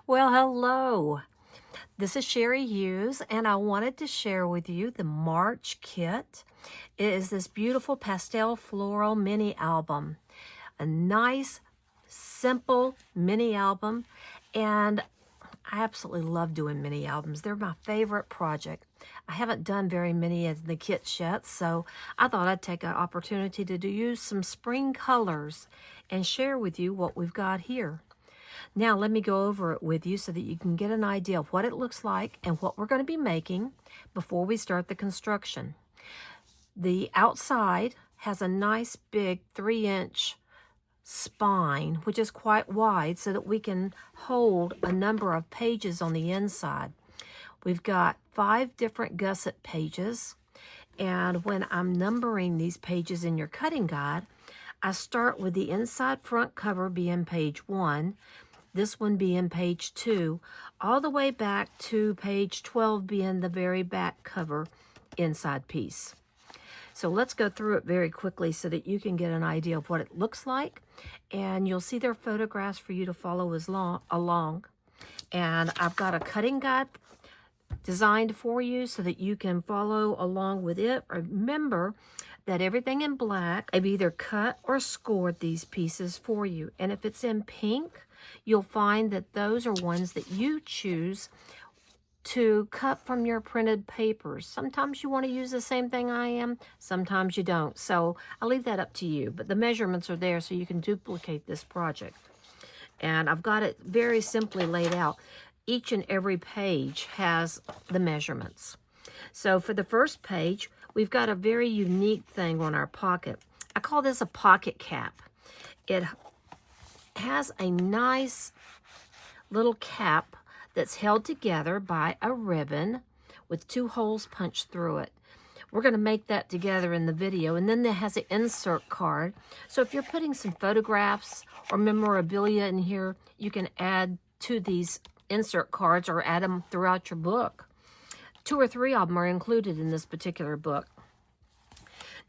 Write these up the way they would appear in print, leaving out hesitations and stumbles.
Well, hello. This is Sherry Hughes, and I wanted to share with you the March kit. It is this beautiful pastel floral mini album, a nice, simple mini album, and I absolutely love doing mini albums. They're my favorite project. I haven't done very many of the kits yet, so I thought I'd take an opportunity to use some spring colors and share with you what we've got here. Now let me go over it with you so that you can get an idea of what it looks like and what we're going to be making before we start the construction. The outside has a nice big 3-inch spine, which is quite wide so that we can hold a number of pages on the inside. We've got 5 different gusset pages, and when I'm numbering these pages in your cutting guide, I start with the inside front cover being page 1, this one being page 2, all the way back to page 12 being the very back cover inside piece. So let's go through it very quickly so that you can get an idea of what it looks like, and you'll see their photographs for you to follow along. And I've got a cutting guide designed for you so that you can follow along with it. Remember that everything in black, I've either cut or scored these pieces for you. And if it's in pink, you'll find that those are ones that you choose to cut from your printed papers. Sometimes you want to use the same thing I am, sometimes you don't. So I'll leave that up to you, but the measurements are there so you can duplicate this project. And I've got it very simply laid out. Each and every page has the measurements. So for the first page, we've got a very unique thing on our pocket. I call this a pocket cap. It has a nice little cap that's held together by a ribbon with 2 holes punched through it. We're going to make that together in the video. And then there has an insert card. So if you're putting some photographs or memorabilia in here, you can add to these insert cards or add them throughout your book. 2 or 3 of them are included in this particular book.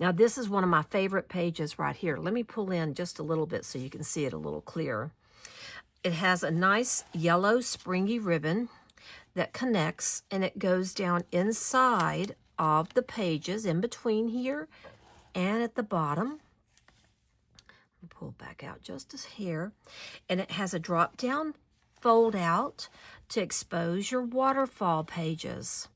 Now this is one of my favorite pages right here. Let me pull in just a little bit so you can see it a little clearer. It has a nice yellow springy ribbon that connects, and it goes down inside of the pages in between here and at the bottom. Pull back out just as here. And it has a drop down fold out to expose your waterfall pages.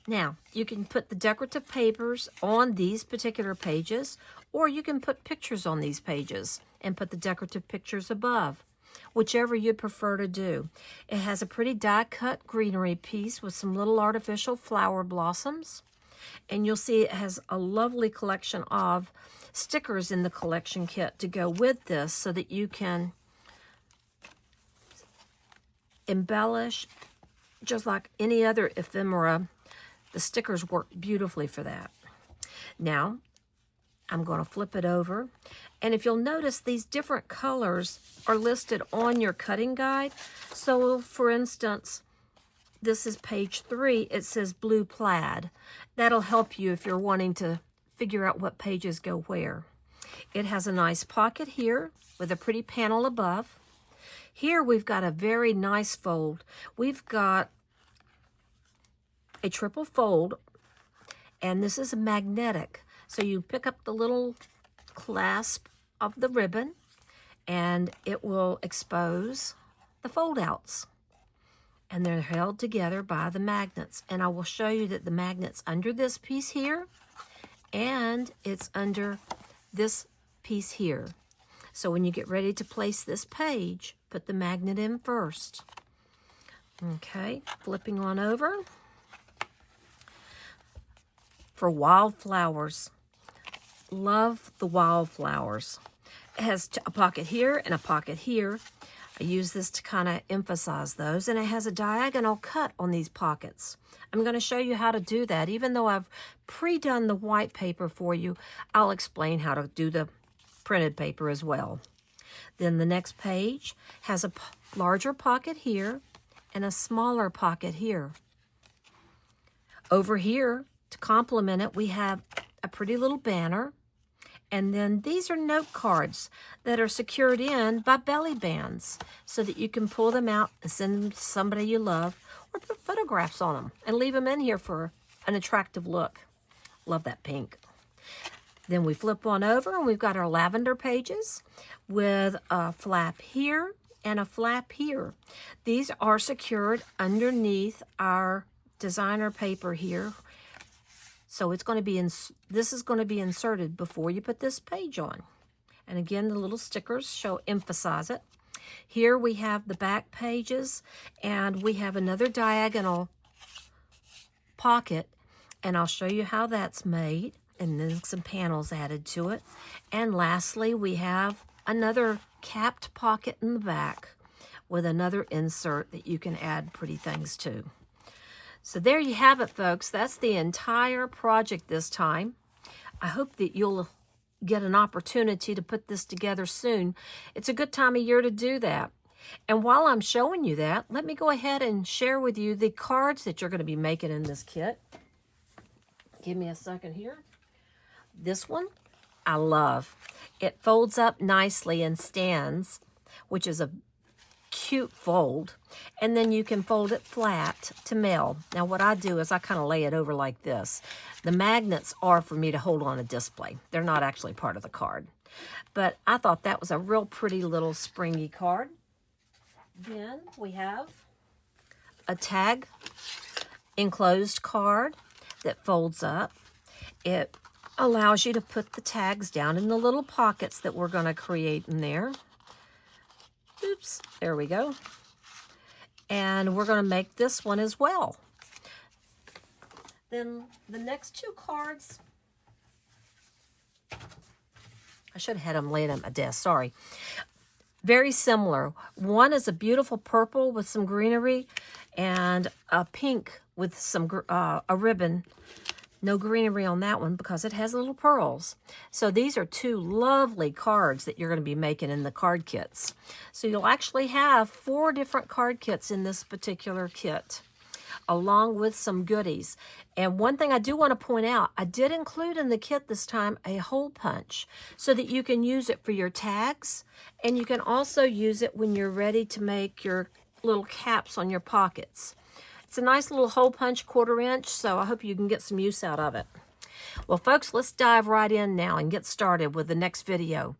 Now, you can put the decorative papers on these particular pages, or you can put pictures on these pages and put the decorative pictures above, whichever you'd prefer to do. It has a pretty die-cut greenery piece with some little artificial flower blossoms, and you'll see it has a lovely collection of stickers in the collection kit to go with this so that you can embellish just like any other ephemera. The stickers work beautifully for that. Now, I'm going to flip it over. And if you'll notice, these different colors are listed on your cutting guide. So, for instance, this is page 3. It says blue plaid. That'll help you if you're wanting to figure out what pages go where. It has a nice pocket here with a pretty panel above. Here we've got a very nice fold. We've got a triple fold, and this is a magnetic. So you pick up the little clasp of the ribbon, and it will expose the fold outs. And they're held together by the magnets. And I will show you that the magnet's under this piece here, and it's under this piece here. So when you get ready to place this page, put the magnet in first. Okay, flipping on over. For wildflowers, love the wildflowers. It has a pocket here and a pocket here. I use this to kind of emphasize those, and it has a diagonal cut on these pockets. I'm going to show you how to do that. Even though I've pre-done the white paper for you, I'll explain how to do the printed paper as well. Then the next page has a larger pocket here and a smaller pocket here. Over here, to complement it, we have a pretty little banner, And then these are note cards that are secured in by belly bands so that you can pull them out and send them to somebody you love or put photographs on them and leave them in here for an attractive look. Love that pink. Then we flip on over and we've got our lavender pages with a flap here and a flap here. These are secured underneath our designer paper here. So it's going to be this is going to be inserted before you put this page on. And again, the little stickers emphasize it. Here we have the back pages, and we have another diagonal pocket, and I'll show you how that's made, and then some panels added to it. And lastly, we have another capped pocket in the back with another insert that you can add pretty things to. So there you have it, folks. That's the entire project this time. I hope that you'll get an opportunity to put this together soon. It's a good time of year to do that. And while I'm showing you that, let me go ahead and share with you the cards that you're going to be making in this kit. Give me a second here. This one, I love. It folds up nicely and stands, which is a cute fold, and then you can fold it flat to mail. Now what I do is I kind of lay it over like this. The magnets are for me to hold on a display. They're not actually part of the card. But I thought that was a real pretty little springy card. Then we have a tag enclosed card that folds up. It allows you to put the tags down in the little pockets that we're going to create in there. Oops, there we go. And we're going to make this one as well. Then the next two cards, I should have had them laid at my desk, sorry. Very similar. One is a beautiful purple with some greenery and a pink with some a ribbon. No greenery on that one because it has little pearls. So these are two lovely cards that you're going to be making in the card kits. So you'll actually have 4 different card kits in this particular kit, along with some goodies. And one thing I do want to point out, I did include in the kit this time a hole punch so that you can use it for your tags, and you can also use it when you're ready to make your little caps on your pockets. It's a nice little hole punch, 1/4 inch, so I hope you can get some use out of it. Well, folks, let's dive right in now and get started with the next video.